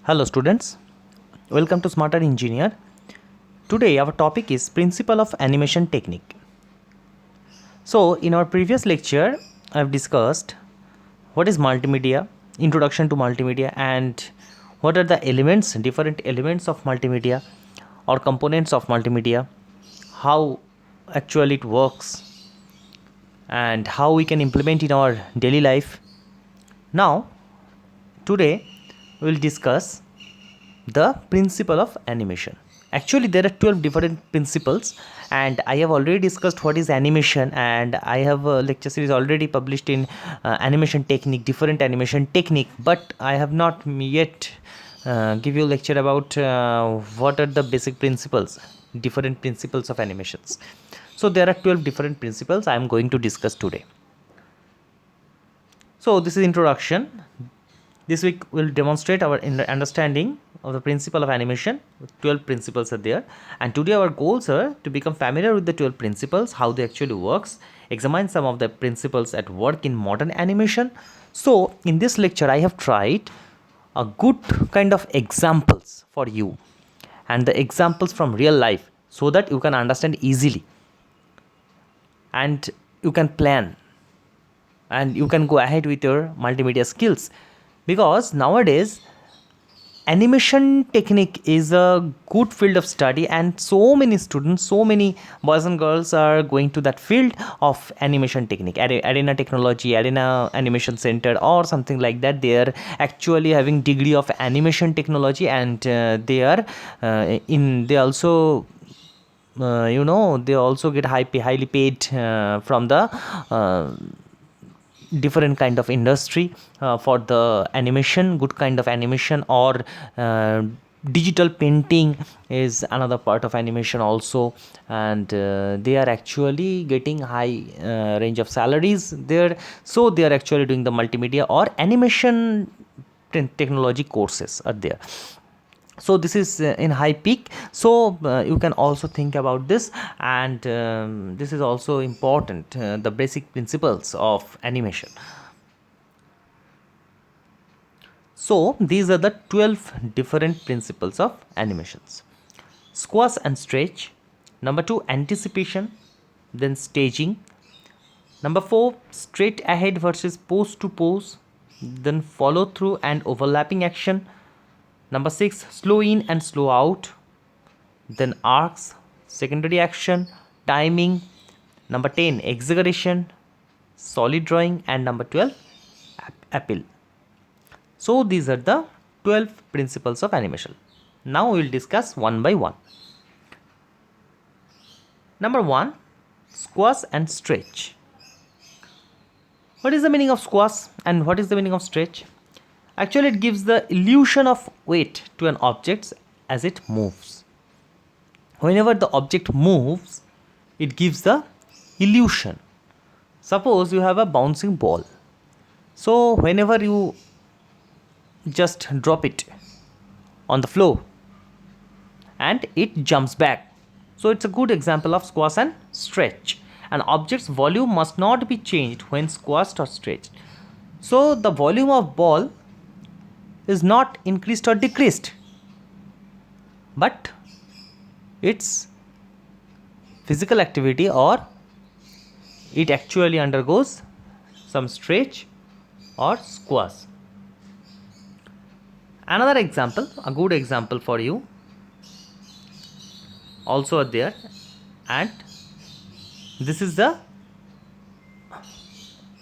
Hello students, welcome to Smarter Engineer. Today our topic is Principle of Animation Technique. So in our previous lecture I have discussed what is multimedia, introduction to multimedia, and what are the elements, different elements of multimedia or components of multimedia, how actually it works and how we can implement in our daily life. Now today we will discuss the principle of animation. Actually there are 12 different principles, and I have already discussed what is animation, and I have a lecture series already published in animation technique, different animation technique, but I have not yet give you a lecture about what are the basic principles, different principles of animations. So there are 12 different principles I am going to discuss today. So this is introduction. This week we'll demonstrate our understanding of the principle of animation. 12 principles are there, and today our goals are to become familiar with the 12 principles, how they actually works, examine some of the principles at work in modern animation. So in this lecture I have tried a good kind of examples for you, and the examples from real life, so that you can understand easily and you can plan and you can go ahead with your multimedia skills. Because nowadays animation technique is a good field of study, and so many students, so many boys and girls are going to that field of animation technique, arena technology, arena animation center or something like that. They are actually having degree of animation technology, and they are they also they also get highly paid from the different kind of industry for the animation, good kind of animation, or digital painting is another part of animation also, and they are actually getting high range of salaries there. So they are actually doing the multimedia or animation technology courses are there. So this is in high peak. So you can also think about this, and this is also important, the basic principles of animation. So these are the 12 different principles of animations. Squash and stretch. Number 2, anticipation, then staging. Number 4, straight ahead versus pose to pose, then follow through and overlapping action. Number 6, slow in and slow out, then arcs, secondary action, timing. Number 10, exaggeration, solid drawing, and number 12, appeal. So these are the 12 principles of animation. Now we will discuss one by one. Number 1, squash and stretch. What is the meaning of squash and what is the meaning of stretch? Actually, it gives the illusion of weight to an object as it moves. Whenever the object moves, it gives the illusion. Suppose you have a bouncing ball. So whenever you just drop it on the floor and it jumps back. So it's a good example of squash and stretch. An object's volume must not be changed when squashed or stretched. So the volume of ball is not increased or decreased, but its physical activity, or it actually undergoes some stretch or squash. Another example, a good example for you also are there, and this is the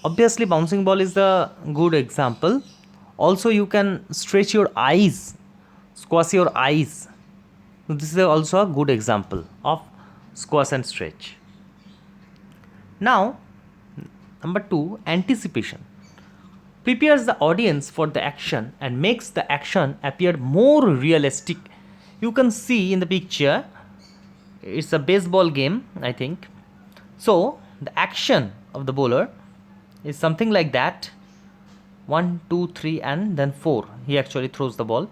obviously bouncing ball is the good example. Also you can stretch your eyes, squash your eyes. This is also a good example of squash and stretch. Now number 2, anticipation. Prepares the audience for the action and makes the action appear more realistic. You can see in the picture, it's a baseball game, I think. So the action of the bowler is something like that: 1, 2, 3, and then 4. He actually throws the ball.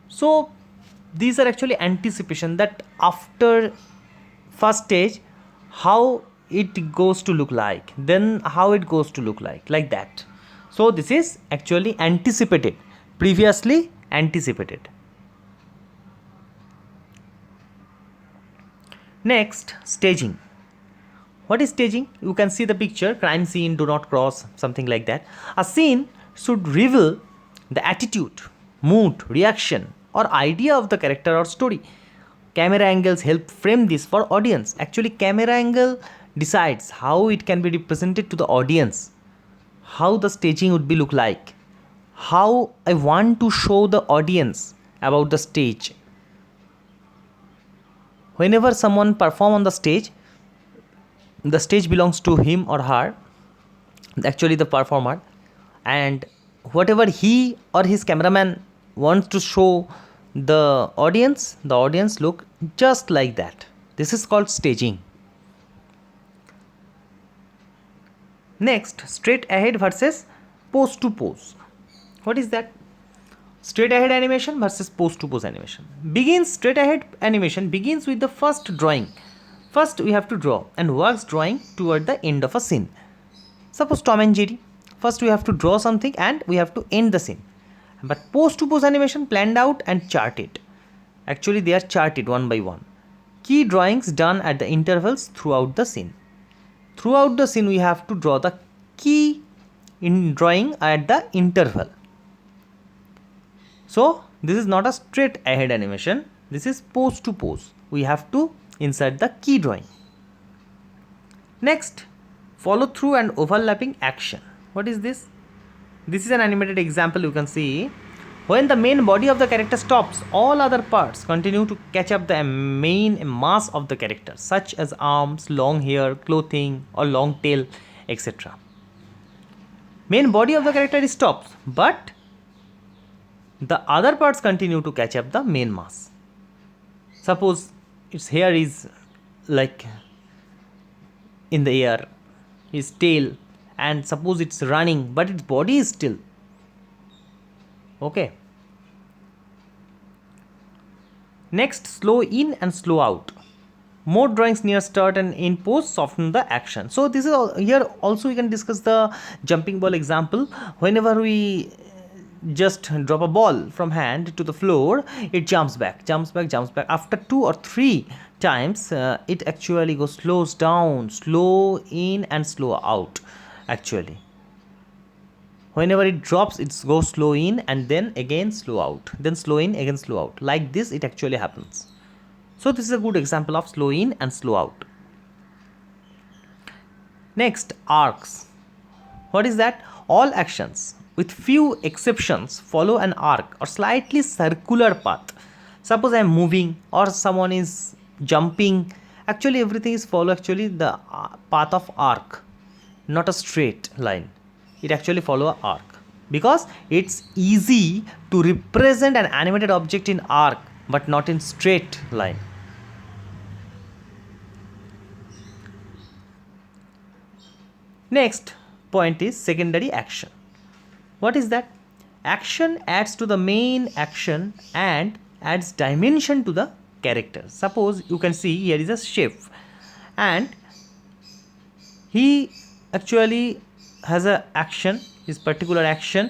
So these are actually anticipation, that after first stage how it goes to look like, then how it goes to look like that. So this is actually anticipated previously anticipated. Next, staging. What is staging? You can see the picture, crime scene, do not cross, something like that. A scene should reveal the attitude, mood, reaction, or idea of the character or story. Camera angles help frame this for audience. Actually, camera angle decides how it can be represented to the audience, how the staging would be look like, how I want to show the audience about the stage. Whenever someone perform on the stage belongs to him or her, actually the performer, and whatever he or his cameraman wants to show the audience look just like that. This is called staging. Next, straight ahead versus pose to pose. What is that? Straight ahead animation versus pose to pose animation. Straight ahead animation begins with the first drawing. First we have to draw and works drawing toward the end of a scene. Suppose Tom and Jerry. First we have to draw something and we have to end the scene. But pose to pose animation planned out and charted. Actually they are charted one by one. Key drawings done at the intervals throughout the scene. Throughout the scene we have to draw the key in drawing at the interval. So this is not a straight ahead animation. This is pose to pose. We have to insert the key drawing. Next, follow through and overlapping action. What is this? This is an animated example. You can see when the main body of the character stops, all other parts continue to catch up the main mass of the character, such as arms, long hair, clothing or long tail, etc. Main body of the character stops, but the other parts continue to catch up the main mass. Suppose its hair is like in the air, his tail, and suppose it's running but its body is still. Okay. Next, slow in and slow out. More drawings near start and end pose soften the action. So this is here also we can discuss the jumping ball example. Whenever we just drop a ball from hand to the floor, it jumps back. After 2 or 3 times, it actually slows down, slow in and slow out. Actually, whenever it drops, it goes slow in and then again slow out, then slow in, again slow out. Like this, it actually happens. So this is a good example of slow in and slow out. Next, arcs. What is that? All actions, with few exceptions, follow an arc or slightly circular path. Suppose I am moving or someone is jumping. Actually, everything is follow the path of arc, not a straight line. It actually follow an arc because it's easy to represent an animated object in arc but not in straight line. Next point is secondary action. What is that? Action adds to the main action and adds dimension to the character. Suppose you can see here is a chef and he actually has a action, his particular action,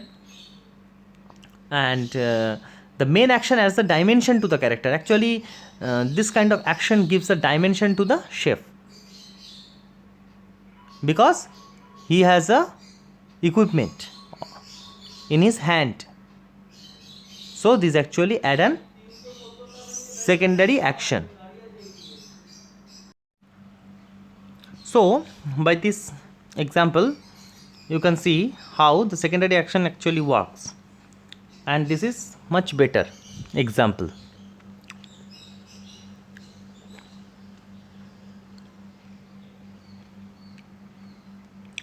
and the main action adds the dimension to the character. Actually this kind of action gives a dimension to the chef because he has a equipment in his hand. So this actually add an secondary action. So by this example you can see how the secondary action actually works, and this is much better example.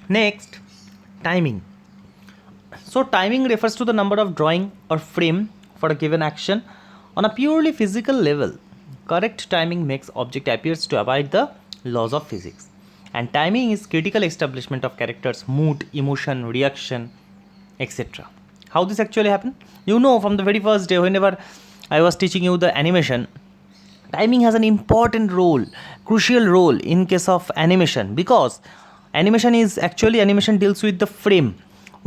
Next, timing. So timing refers to the number of drawing or frame for a given action. On a purely physical level, correct timing makes object appears to abide the laws of physics. And timing is critical establishment of characters' mood, emotion, reaction, etc. How this actually happen? You know, from the very first day, whenever I was teaching you the animation, timing has an important role, crucial role in case of animation, because animation deals with the frame.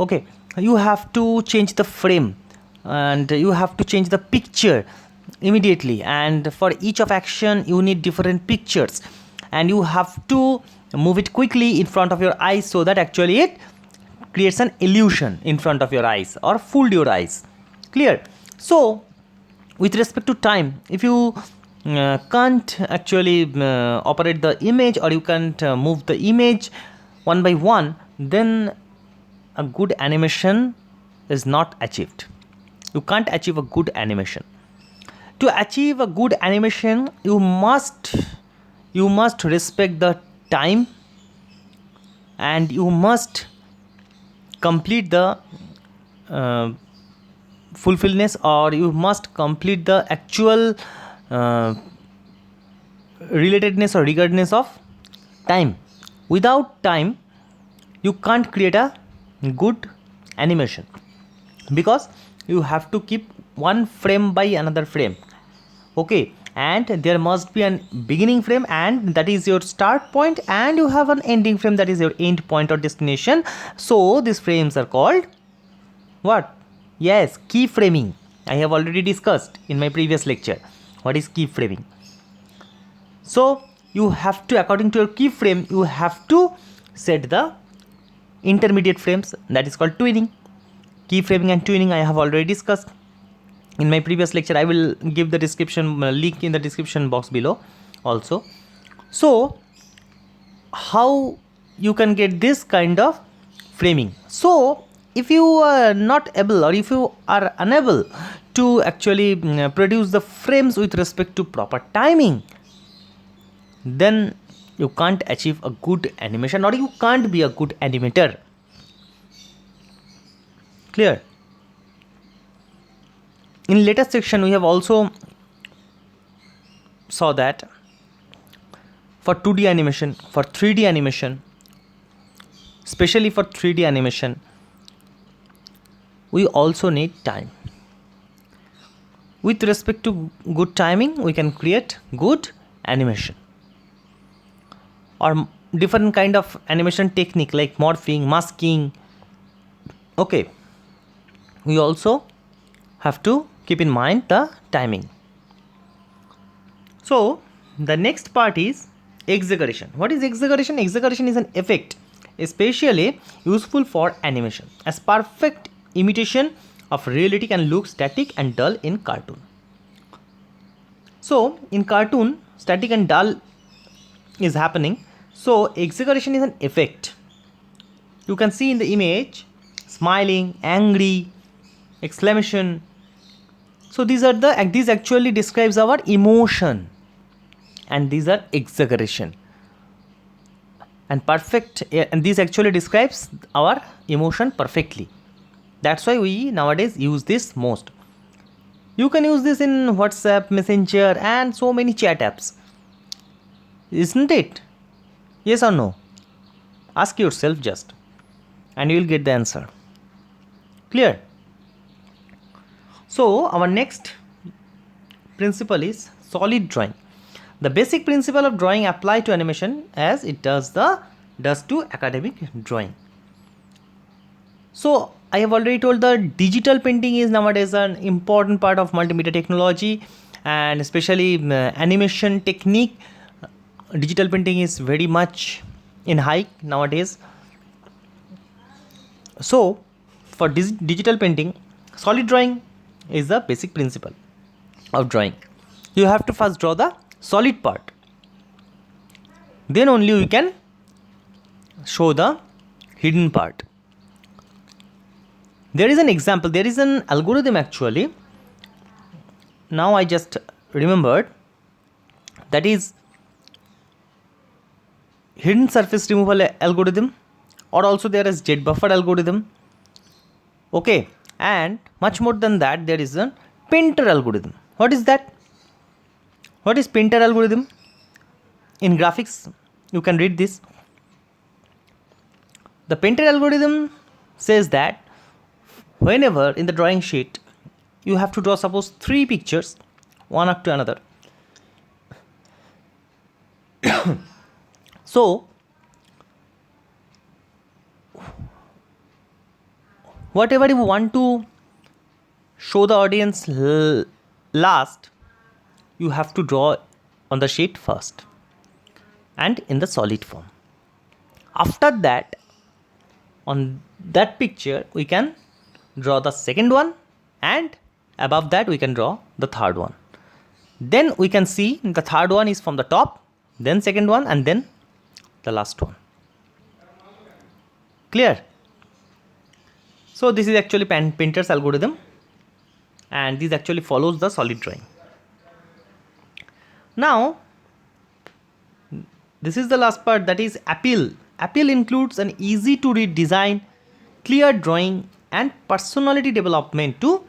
Okay, you have to change the frame and you have to change the picture immediately, and for each of action you need different pictures, and you have to move it quickly in front of your eyes so that actually it creates an illusion in front of your eyes or fooled your eyes. Clear? So with respect to time, if you can't actually operate the image, or you can't move the image one by one, then a good animation is not achieved. You can't achieve a good animation. To achieve a good animation, you must respect the time, and you must complete the fulfillness, or you must complete the actual relatedness or regardness of time. Without time, you can't create a good animation, because you have to keep one frame by another frame. Okay, and there must be an beginning frame, and that is your start point, and you have an ending frame, that is your end point or destination. So these frames are called what? Yes, keyframing. I have already discussed in my previous lecture what is keyframing. So you have to, according to your keyframe, you have to set the intermediate frames, that is called twinning. Keyframing and twinning I have already discussed in my previous lecture. I will give the description link in the description box below also. So how you can get this kind of framing? So if you are not able, or if you are unable to actually produce the frames with respect to proper timing, then you can't achieve a good animation, or you can't be a good animator. Clear? In latest section we have also saw that for 2D animation, for 3D animation, especially for 3D animation, we also need time. With respect to good timing, we can create good animation, or different kind of animation technique like morphing, masking. Okay, we also have to keep in mind the timing. So the next part is exaggeration. What is exaggeration? Exaggeration is an effect especially useful for animation, as perfect imitation of reality can look static and dull in cartoon. So in cartoon, static and dull is happening. So exaggeration is an effect. You can see in the image smiling, angry, exclamation. So these actually describes our emotion, and these are exaggeration. And this actually describes our emotion perfectly. That's why we nowadays use this most. You can use this in WhatsApp, Messenger, and so many chat apps, isn't it? Yes or no? Ask yourself just, and you will get the answer. Clear? So our next principle is solid drawing. The basic principle of drawing apply to animation as it does to academic drawing. So I have already told that digital painting is nowadays an important part of multimedia technology, and especially animation technique. Digital painting is very much in high nowadays. So for digital painting, solid drawing is the basic principle of drawing. You have to first draw the solid part, then only we can show the hidden part. There is an example, there is an algorithm actually. Now I just remembered, that is hidden surface removal algorithm, or also there is jet buffer algorithm. Okay, and much more than that, there is a painter algorithm. What is that? What is painter algorithm? In graphics you can read this. The painter algorithm says that whenever in the drawing sheet you have to draw, suppose 3 pictures one after another. So whatever you want to show the audience last, you have to draw on the sheet first and in the solid form. After that, on that picture we can draw the second one, and above that we can draw the third one. Then we can see the third one is from the top, then second one, and then the last one. Clear? So this is actually painter's algorithm, and this actually follows the solid drawing. Now this is the last part, that is appeal. Appeal includes an easy to read design, clear drawing, and personality development to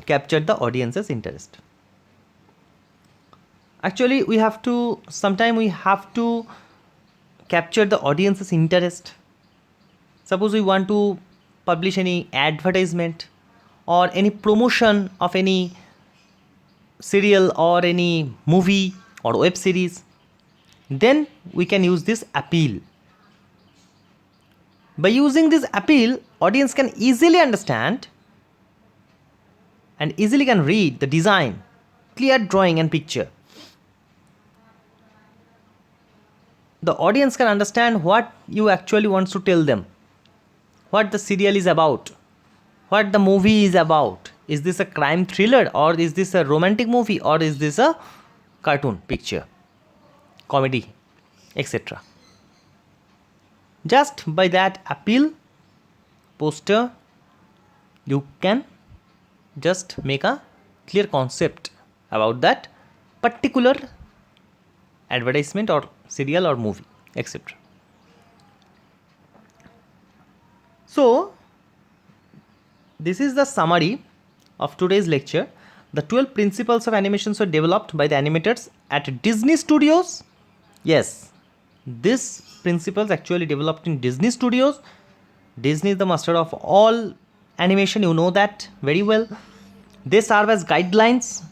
capture the audience's interest. Actually we have to capture the audience's interest. Suppose we want to publish any advertisement or any promotion of any serial or any movie or web series, then we can use this appeal. By using this appeal, audience can easily understand and easily can read the design, clear drawing and picture. The audience can understand what you actually want to tell them, what the serial is about, what the movie is about. Is this a crime thriller, or is this a romantic movie, or is this a cartoon picture, comedy, etc. Just by that appeal poster, you can just make a clear concept about that particular advertisement or serial or movie, etc. So this is the summary of today's lecture. The 12 principles of animations were developed by the animators at Disney Studios. Yes, these principles actually developed in Disney Studios. Disney is the master of all animation, you know that very well. They serve as guidelines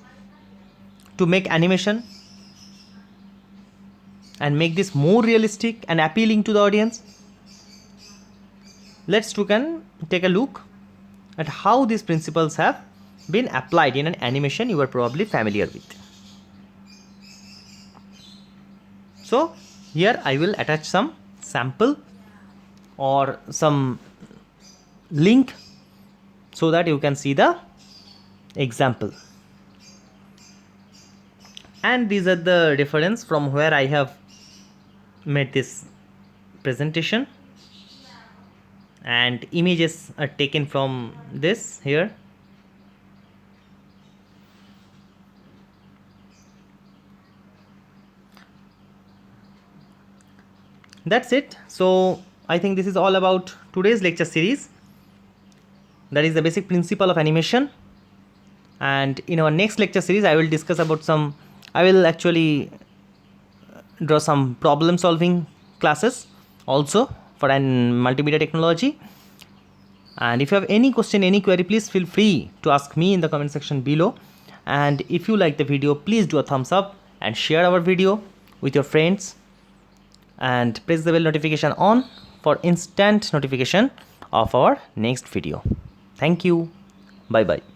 to make animation and make this more realistic and appealing to the audience. Let's take a look at how these principles have been applied in an animation you are probably familiar with. So here I will attach some sample or some link so that you can see the example. And these are the reference from where I have made this presentation, and images are taken from this here. That's it. So I think this is all about today's lecture series, that is the basic principle of animation. And in our next lecture series I will discuss about I will actually draw some problem solving classes also for an multimedia technology. And if you have any question, any query, please feel free to ask me in the comment section below. And if you like the video, please do a thumbs up and share our video with your friends, and press the bell notification on for instant notification of our next video. Thank you. Bye bye.